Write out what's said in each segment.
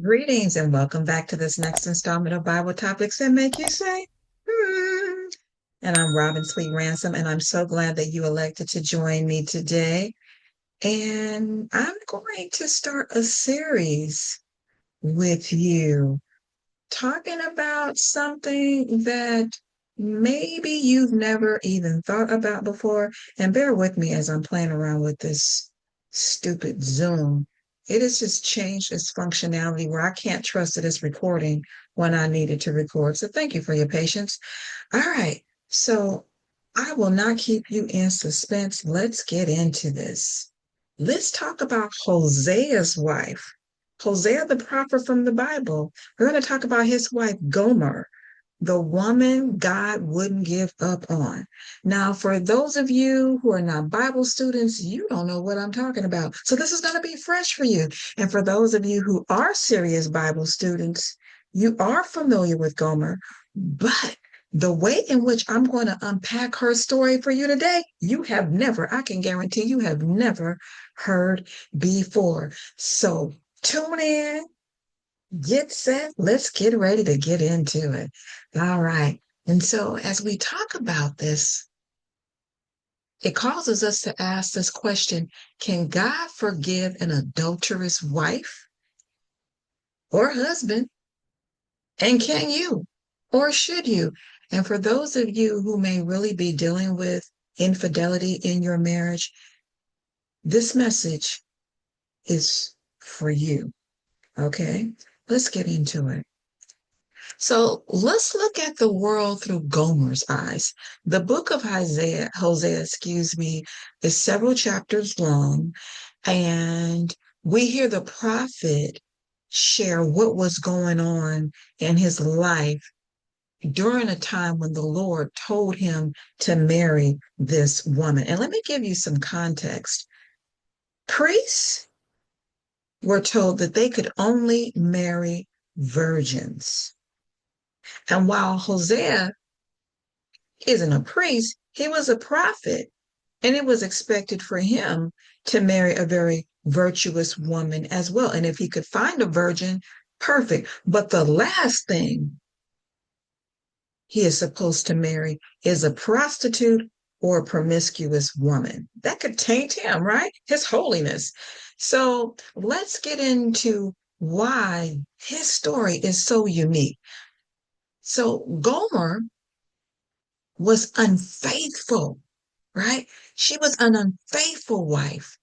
Greetings and welcome back to this next installment of Bible Topics that make you say, hmm. And I'm Robin Sweet Ransom, and I'm so glad that you elected to join me today. And I'm going to start a series with you talking about something that maybe you've never even thought about before. And bear with me as I'm playing around with this stupid Zoom. It has just changed its functionality where I can't trust that it's recording when I need it to record. So thank you for your patience. All right. So I will not keep you in suspense. Let's get into this. Let's talk about Hosea's wife. Hosea, the prophet from the Bible. We're going to talk about his wife, Gomer, the woman God wouldn't give up on. Now, for those of you who are not Bible students, you don't know what I'm talking about. So this is going to be fresh for you. And for those of you who are serious Bible students, you are familiar with Gomer, but the way in which I'm going to unpack her story for you today, you have never, I can guarantee you have never heard before. So tune in, get set. Let's get ready to get into it. All right. And so, as we talk about this, it causes us to ask this question: can God forgive an adulterous wife or husband? And can you or should you? And for those of you who may really be dealing with infidelity in your marriage, this message is for you. Okay. Let's get into it. So let's look at the world through Gomer's eyes. The book of Hosea, is several chapters long, and we hear the prophet share what was going on in his life during a time when the Lord told him to marry this woman. And let me give you some context. Priests were told that they could only marry virgins. And while Hosea isn't a priest, he was a prophet, and it was expected for him to marry a very virtuous woman as well. And if he could find a virgin, perfect. But the last thing he is supposed to marry is a prostitute or a promiscuous woman. That could taint him, right? His holiness. So let's get into why his story is so unique. So Gomer was unfaithful, right? She was an unfaithful wife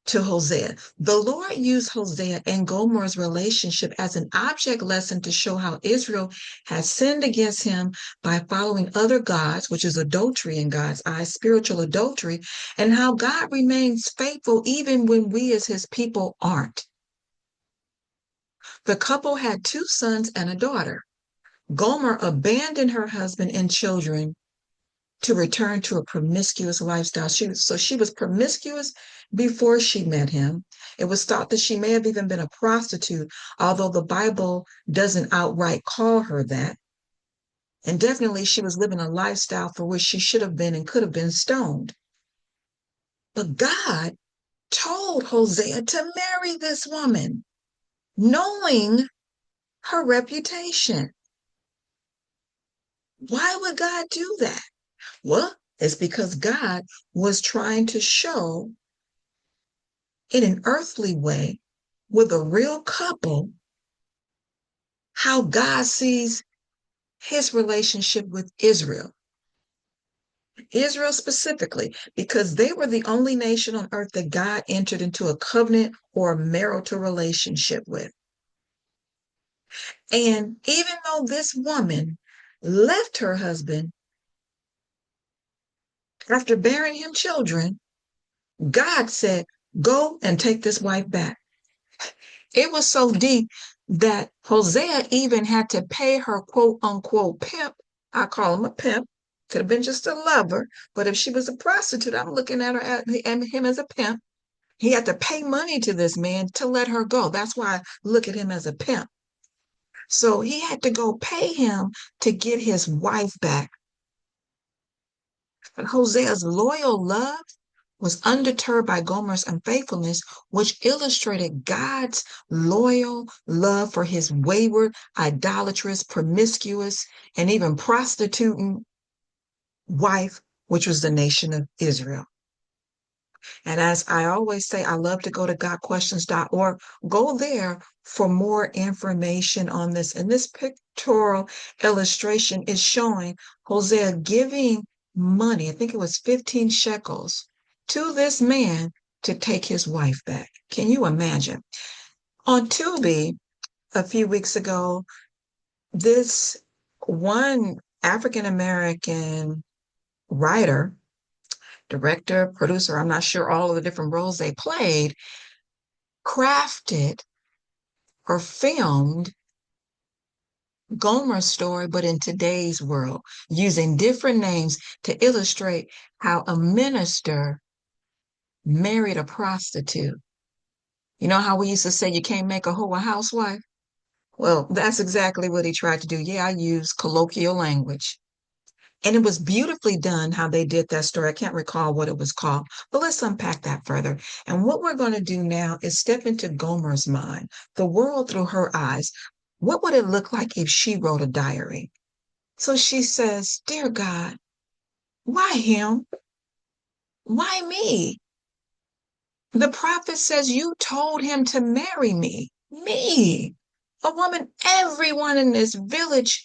to Hosea. The Lord used Hosea and Gomer's relationship as an object lesson to show how Israel has sinned against him by following other gods, which is adultery in God's eyes, spiritual adultery, and how God remains faithful even when we as his people aren't. The couple had two sons and a daughter. Gomer abandoned her husband and children to return to a promiscuous lifestyle. She was promiscuous before she met him. It was thought that she may have even been a prostitute, although the Bible doesn't outright call her that. And definitely she was living a lifestyle for which she should have been and could have been stoned. But God told Hosea to marry this woman, knowing her reputation. Why would God do that? Well, it's because God was trying to show in an earthly way with a real couple how God sees his relationship with Israel. Israel specifically, because they were the only nation on earth that God entered into a covenant or a marital relationship with. And even though this woman left her husband after bearing him children, God said, go and take this wife back. It was so deep that Hosea even had to pay her quote unquote pimp. I call him a pimp. Could have been just a lover, but if she was a prostitute, I'm looking at her and him as a pimp. He had to pay money to this man to let her go. That's why I look at him as a pimp. So he had to go pay him to get his wife back. But Hosea's loyal love was undeterred by Gomer's unfaithfulness, which illustrated God's loyal love for his wayward, idolatrous, promiscuous, and even prostituting wife, which was the nation of Israel. And as I always say, I love to go to gotquestions.org. Go there for more information on this. And this pictorial illustration is showing Hosea giving money, I think it was 15 shekels, to this man to take his wife back. Can you imagine? On Tubi, a few weeks ago, this one African American writer, director, producer, I'm not sure all of the different roles they played, crafted or filmed Gomer's story, but in today's world, using different names to illustrate how a minister married a prostitute. You know how we used to say you can't make a hoe a housewife? Well, that's exactly what he tried to do. Yeah, I use colloquial language. And it was beautifully done how they did that story. I can't recall what it was called, but let's unpack that further. And what we're going to do now is step into Gomer's mind, the world through her eyes. What would it look like if she wrote a diary? So she says, Dear God, why him? Why me? The prophet says you told him to marry me. Me, a woman everyone in this village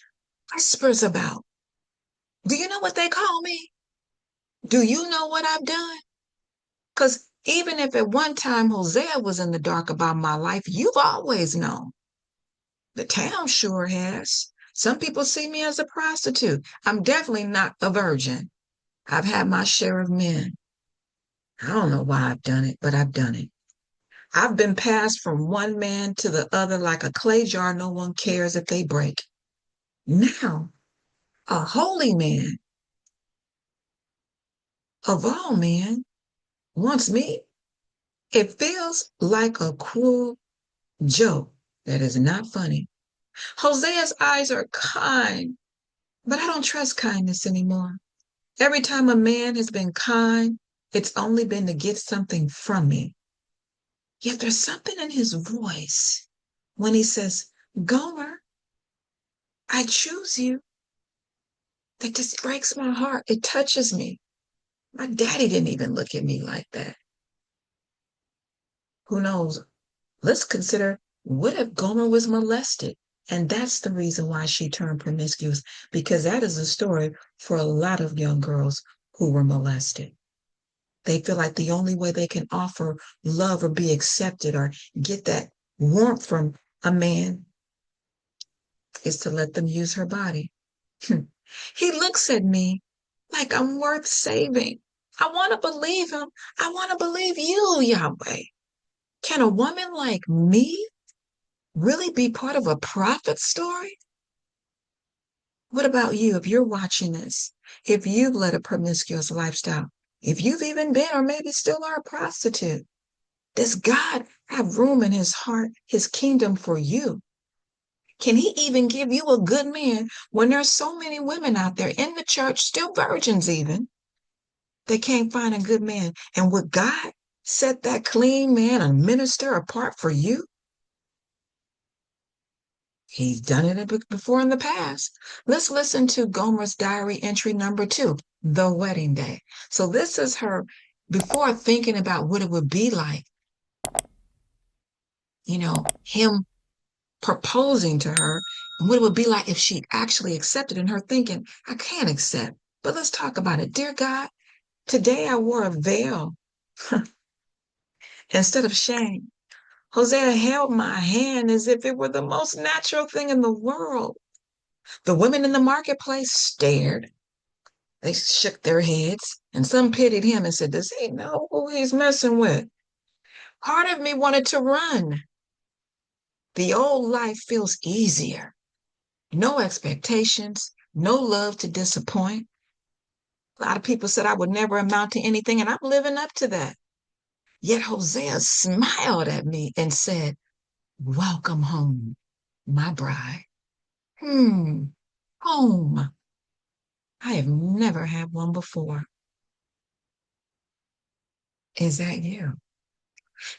whispers about. Do you know what they call me? Do you know what I've done? Because even if at one time Hosea was in the dark about my life, you've always known. The town sure has. Some people see me as a prostitute. I'm definitely not a virgin. I've had my share of men. I don't know why I've done it, but I've done it. I've been passed from one man to the other like a clay jar no one cares if they break. Now, a holy man of all men wants me. It feels like a cruel joke that is not funny. Hosea's eyes are kind, but I don't trust kindness anymore. Every time a man has been kind, it's only been to get something from me. Yet there's something in his voice when he says, Gomer, I choose you, that just breaks my heart. It touches me. My daddy didn't even look at me like that. Who knows? Let's consider what if Gomer was molested? And that's the reason why she turned promiscuous, because that is a story for a lot of young girls who were molested. They feel like the only way they can offer love or be accepted or get that warmth from a man is to let them use her body. He looks at me like I'm worth saving. I want to believe him. I want to believe you, Yahweh. Can a woman like me really be part of a prophet story? What about you if you're watching this? If you've led a promiscuous lifestyle, if you've even been or maybe still are a prostitute, does God have room in his heart, his kingdom for you? Can he even give you a good man when there's so many women out there in the church, still virgins even, they can't find a good man? And would God set that clean man, a minister, apart for you? He's done it before in the past. Let's listen to Gomer's diary entry number 2, the wedding day. So this is her before thinking about what it would be like, him proposing to her and what it would be like if she actually accepted, and her thinking, I can't accept. But let's talk about it. Dear God, today I wore a veil instead of shame. Hosea held my hand as if it were the most natural thing in the world. The women in the marketplace stared. They shook their heads, and some pitied him and said, Does he know who he's messing with? Part of me wanted to run. The old life feels easier. No expectations, no love to disappoint. A lot of people said I would never amount to anything, and I'm living up to that. Yet Hosea smiled at me and said, Welcome home, my bride. Home. I have never had one before. Is that you?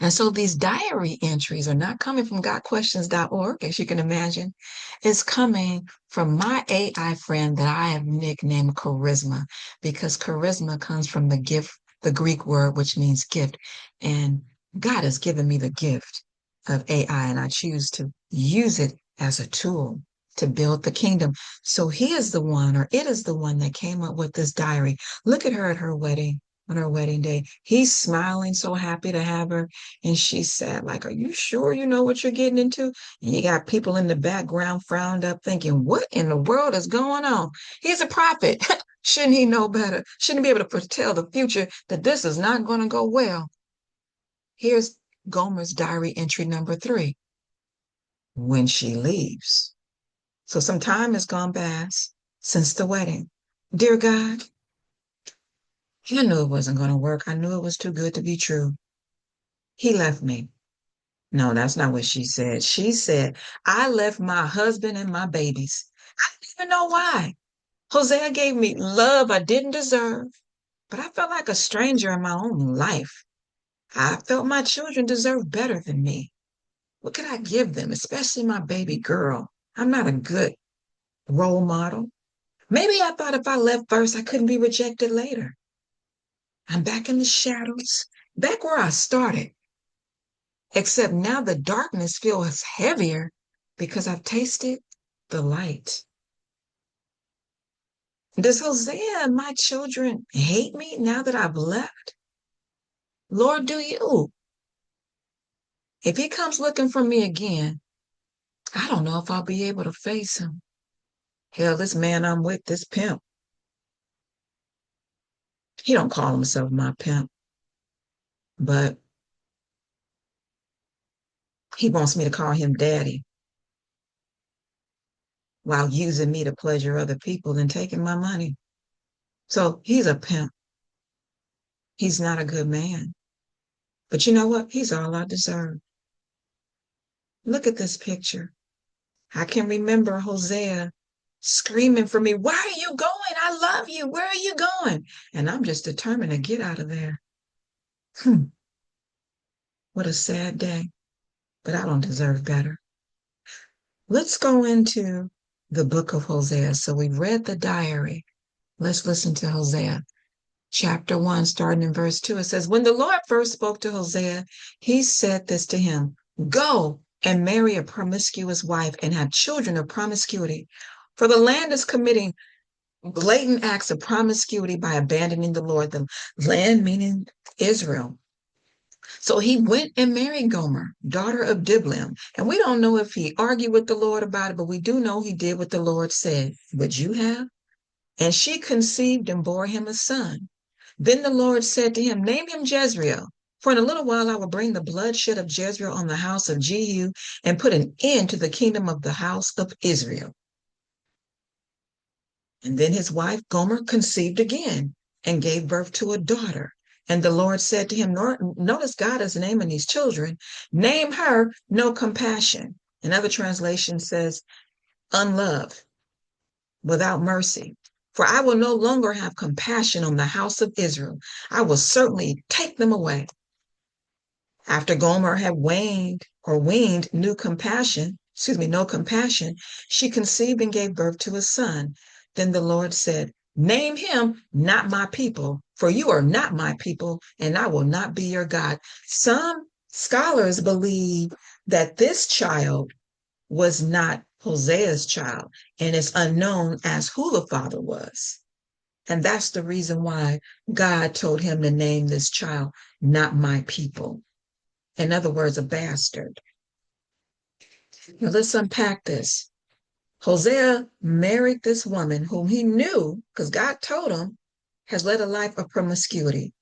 And so these diary entries are not coming from gotquestions.org, as you can imagine. It's coming from my AI friend that I have nicknamed Charisma, because charisma comes from the gift, the Greek word, which means gift. And God has given me the gift of AI, and I choose to use it as a tool to build the kingdom. So he is the one, or it is the one that came up with this diary. Look at her at her wedding, on her wedding day. He's smiling, so happy to have her. And she said, like, are you sure you know what you're getting into? And you got people in the background frowned up thinking, what in the world is going on? He's a prophet. Shouldn't he know better? Shouldn't he be able to foretell the future that this is not going to go well? Here's Gomer's diary entry number 3, when she leaves. So some time has gone past since the wedding. Dear God, I knew it wasn't going to work. I knew it was too good to be true. He left me. No, that's not what she said. She said, I left my husband and my babies. I don't even know why. Hosea gave me love I didn't deserve, but I felt like a stranger in my own life. I felt my children deserved better than me. What could I give them, especially my baby girl? I'm not a good role model. Maybe I thought if I left first, I couldn't be rejected later. I'm back in the shadows, back where I started. Except now the darkness feels heavier because I've tasted the light. Does Hosea and my children hate me now that I've left? Lord, do you? If he comes looking for me again, I don't know if I'll be able to face him. Hell, this man I'm with, this pimp, he don't call himself my pimp, but he wants me to call him daddy while using me to pleasure other people and taking my money. So he's a pimp. He's not a good man. But you know what? He's all I deserve. Look at this picture. I can remember Hosea screaming for me, where are you going? I love you. Where are you going? And I'm just determined to get out of there. What a sad day. But I don't deserve better. Let's go into the book of Hosea. So we've read the diary. Let's listen to Hosea. Chapter 1, starting in verse 2, it says, when the Lord first spoke to Hosea, he said this to him, go and marry a promiscuous wife and have children of promiscuity. For the land is committing blatant acts of promiscuity by abandoning the Lord, the land meaning Israel. So he went and married Gomer, daughter of Diblaim. And we don't know if he argued with the Lord about it, but we do know he did what the Lord said. Would you have? And she conceived and bore him a son. Then the Lord said to him, name him Jezreel. For in a little while I will bring the bloodshed of Jezreel on the house of Jehu and put an end to the kingdom of the house of Israel. And then his wife Gomer conceived again and gave birth to a daughter. And the Lord said to him, notice God is naming these children, name her No Compassion. Another translation says, Unloved, without mercy. For I will no longer have compassion on the house of Israel. I will certainly take them away. After Gomer had weaned no compassion, she conceived and gave birth to a son. Then the Lord said, name him not my people, for you are not my people, and I will not be your God. Some scholars believe that this child was not Hosea's child, and it's unknown as who the father was. And that's the reason why God told him to name this child not my people. In other words, a bastard. Now let's unpack this. Hosea married this woman whom he knew, because God told him, has led a life of promiscuity.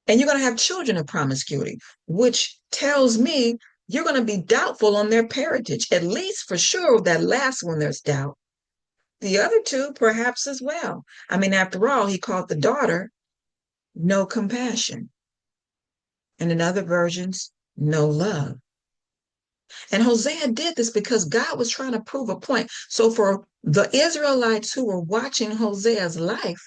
And you're going to have children of promiscuity, which tells me you're going to be doubtful on their parentage. At least for sure, that last one, there's doubt. The other two, perhaps as well. I mean, after all, he called the daughter No Compassion. And in other versions, No Love. And Hosea did this because God was trying to prove a point. So for the Israelites who were watching Hosea's life,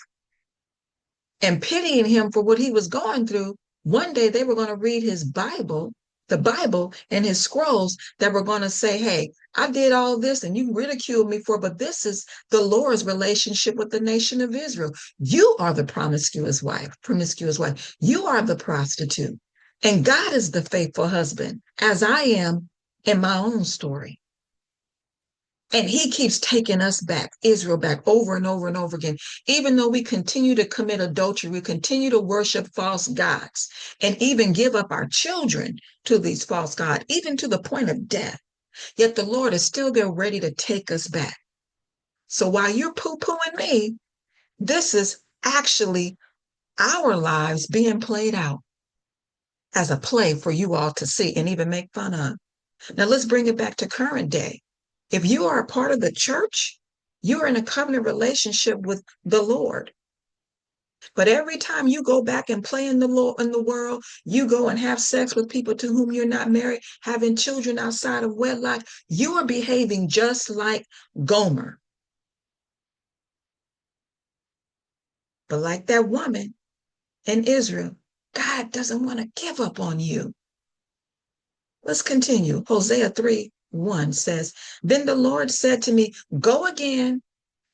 and pitying him for what he was going through, one day they were going to read his Bible, the Bible and his scrolls that were going to say, hey, I did all this and you ridiculed me for, but this is the Lord's relationship with the nation of Israel. You are the promiscuous wife. You are the prostitute. And God is the faithful husband, as I am in my own story. And he keeps taking us back, Israel back over and over and over again. Even though we continue to commit adultery, we continue to worship false gods and even give up our children to these false gods, even to the point of death. Yet the Lord is still there ready to take us back. So while you're poo-pooing me, this is actually our lives being played out as a play for you all to see and even make fun of. Now let's bring it back to current day. If you are a part of the church, you are in a covenant relationship with the Lord. But every time you go back and play in the world, you go and have sex with people to whom you're not married, having children outside of wedlock, you are behaving just like Gomer. But like that woman in Israel, God doesn't want to give up on you. Let's continue. Hosea 3:1 says, Then the Lord said to me, Go again,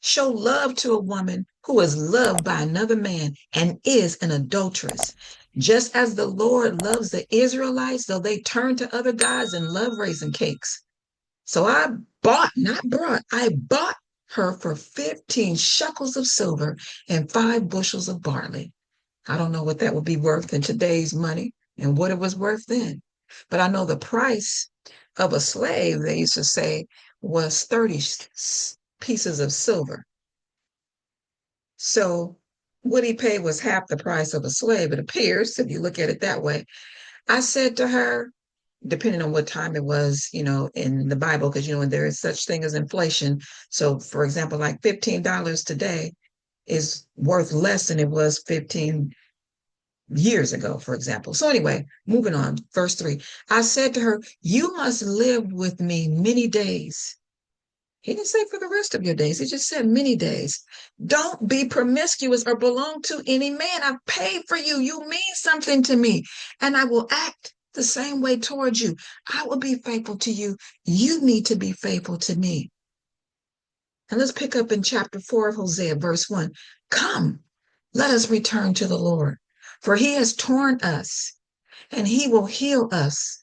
show love to a woman who is loved by another man and is an adulteress. Just as the Lord loves the Israelites, though they turn to other gods and love raisin cakes. So I bought, not brought, I bought her for 15 shekels of silver and 5 bushels of barley. I don't know what that would be worth in today's money and what it was worth then. But I know the price of a slave, they used to say, was 30 pieces of silver. So what he paid was half the price of a slave, it appears, if you look at it that way. I said to her, depending on what time it was, in the Bible, because, there is such thing as inflation. So, for example, like $15 today is worth less than it was 15 years ago, for example. So anyway, moving on, verse 3. I said to her, You must live with me many days. He didn't say for the rest of your days. He just said many days. Don't be promiscuous or belong to any man. I've paid for you. You mean something to me. And I will act the same way towards you. I will be faithful to you. You need to be faithful to me. And let's pick up in chapter 4 of Hosea, verse 1. Come, let us return to the Lord, for he has torn us and he will heal us.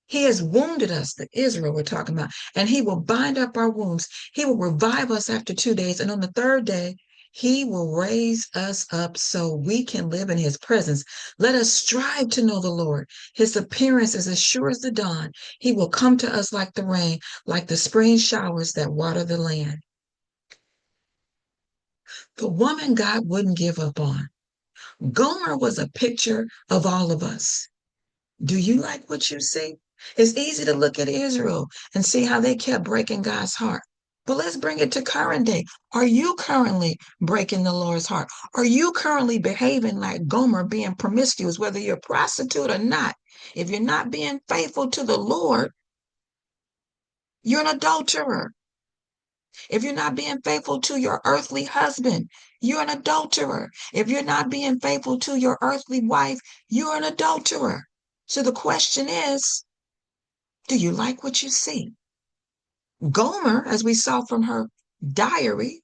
He has wounded us, the Israel we're talking about, and he will bind up our wounds. He will revive us after 2 days. And on the third day, he will raise us up so we can live in his presence. Let us strive to know the Lord. His appearance is as sure as the dawn. He will come to us like the rain, like the spring showers that water the land. The woman God wouldn't give up on. Gomer was a picture of all of us. Do you like what you see? It's easy to look at Israel and see how they kept breaking God's heart. But let's bring it to current day. Are you currently breaking the Lord's heart? Are you currently behaving like Gomer, being promiscuous, whether you're a prostitute or not? If you're not being faithful to the Lord, you're an adulterer. If you're not being faithful to your earthly husband, you're an adulterer. If you're not being faithful to your earthly wife, you're an adulterer. So the question is, do you like what you see? Gomer, as we saw from her diary,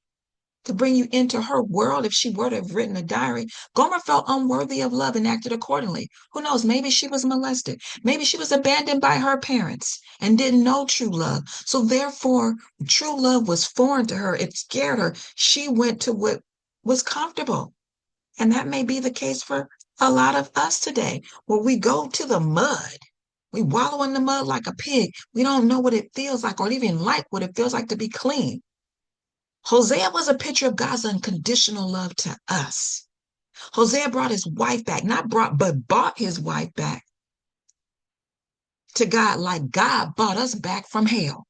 to bring you into her world, if she were to have written a diary, Gomer felt unworthy of love and acted accordingly. Who knows? Maybe she was molested. Maybe she was abandoned by her parents and didn't know true love. So therefore, true love was foreign to her. It scared her. She went to what was comfortable. And that may be the case for a lot of us today, where we go to the mud. We wallow in the mud like a pig. We don't know what it feels like or even like what it feels like to be clean. Hosea was a picture of God's unconditional love to us. Hosea brought his wife back, not brought, but bought his wife back to God like God bought us back from hell.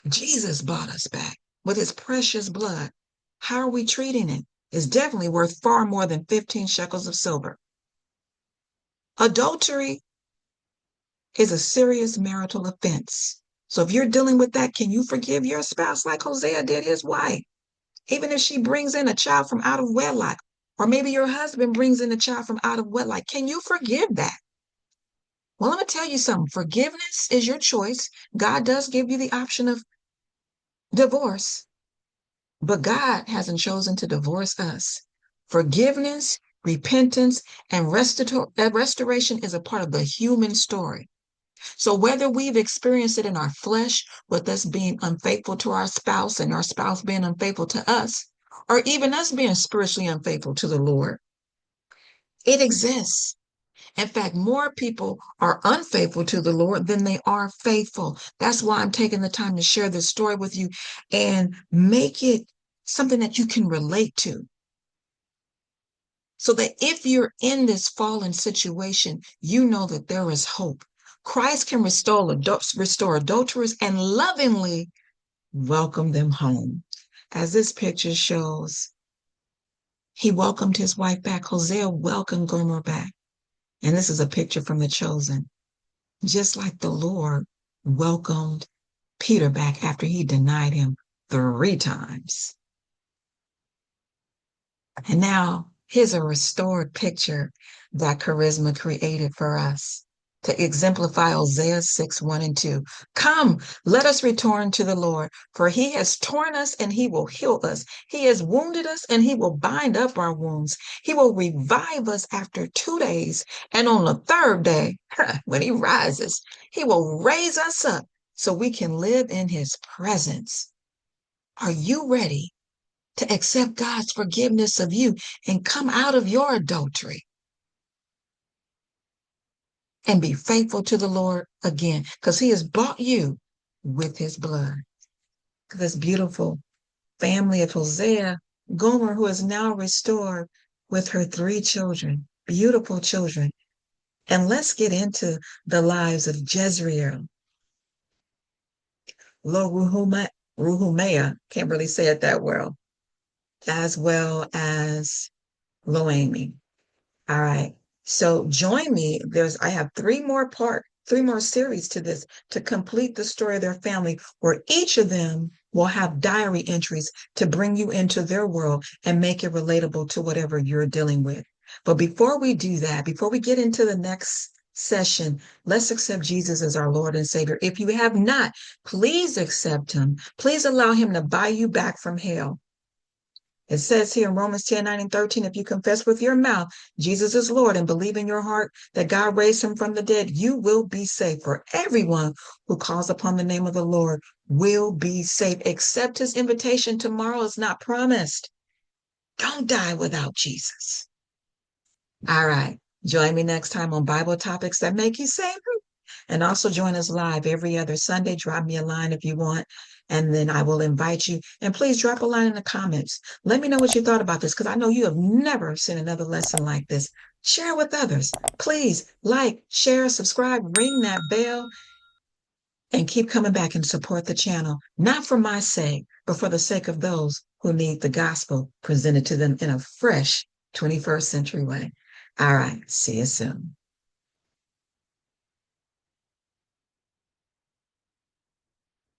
Jesus bought us back with his precious blood. How are we treating it? It's definitely worth far more than 15 shekels of silver. Adultery is a serious marital offense. So if you're dealing with that, can you forgive your spouse like Hosea did his wife? Even if she brings in a child from out of wedlock, or maybe your husband brings in a child from out of wedlock, can you forgive that? Well, let me tell you something. Forgiveness is your choice. God does give you the option of divorce, but God hasn't chosen to divorce us. Forgiveness, repentance, and restoration is a part of the human story. So whether we've experienced it in our flesh with us being unfaithful to our spouse and our spouse being unfaithful to us, or even us being spiritually unfaithful to the Lord, it exists. In fact, more people are unfaithful to the Lord than they are faithful. That's why I'm taking the time to share this story with you and make it something that you can relate to. So that if you're in this fallen situation, you know that there is hope. Christ can restore adulterers and lovingly welcome them home. As this picture shows, he welcomed his wife back. Hosea welcomed Gomer back. And this is a picture from The Chosen. Just like the Lord welcomed Peter back after he denied him 3 times. And now here's a restored picture that Charisma created for us to exemplify Hosea 6, 1 and 2. Come, let us return to the Lord, for he has torn us and he will heal us. He has wounded us and he will bind up our wounds. He will revive us after 2 days. And on the third day, when he rises, he will raise us up so we can live in his presence. Are you ready to accept God's forgiveness of you and come out of your adultery and be faithful to the Lord again? Because he has bought you with his blood. This beautiful family of Hosea, Gomer, who is now restored with her 3 children, beautiful children. And let's get into the lives of Jezreel, Lo Ruhumea, can't really say it that well as Loami. All right. So join me. I have 3 more series to this to complete the story of their family, where each of them will have diary entries to bring you into their world and make it relatable to whatever you're dealing with. But before we do that, before we get into the next session, let's accept Jesus as our Lord and Savior. If you have not, please accept him. Please allow him to buy you back from hell. It says here in Romans 10, 9, and 13, if you confess with your mouth Jesus is Lord and believe in your heart that God raised him from the dead, you will be saved. For everyone who calls upon the name of the Lord will be saved. Accept his invitation. Tomorrow is not promised. Don't die without Jesus. All right. Join me next time on Bible Topics That Make You Say, and also join us live every other Sunday. Drop me a line if you want, and then I will invite you. And please drop a line in the comments. Let me know what you thought about this, because I know you have never seen another lesson like this. Share with others. Please like, share, subscribe, ring that bell, and keep coming back and support the channel, not for my sake, but for the sake of those who need the gospel presented to them in a fresh 21st century way. All right. See you soon.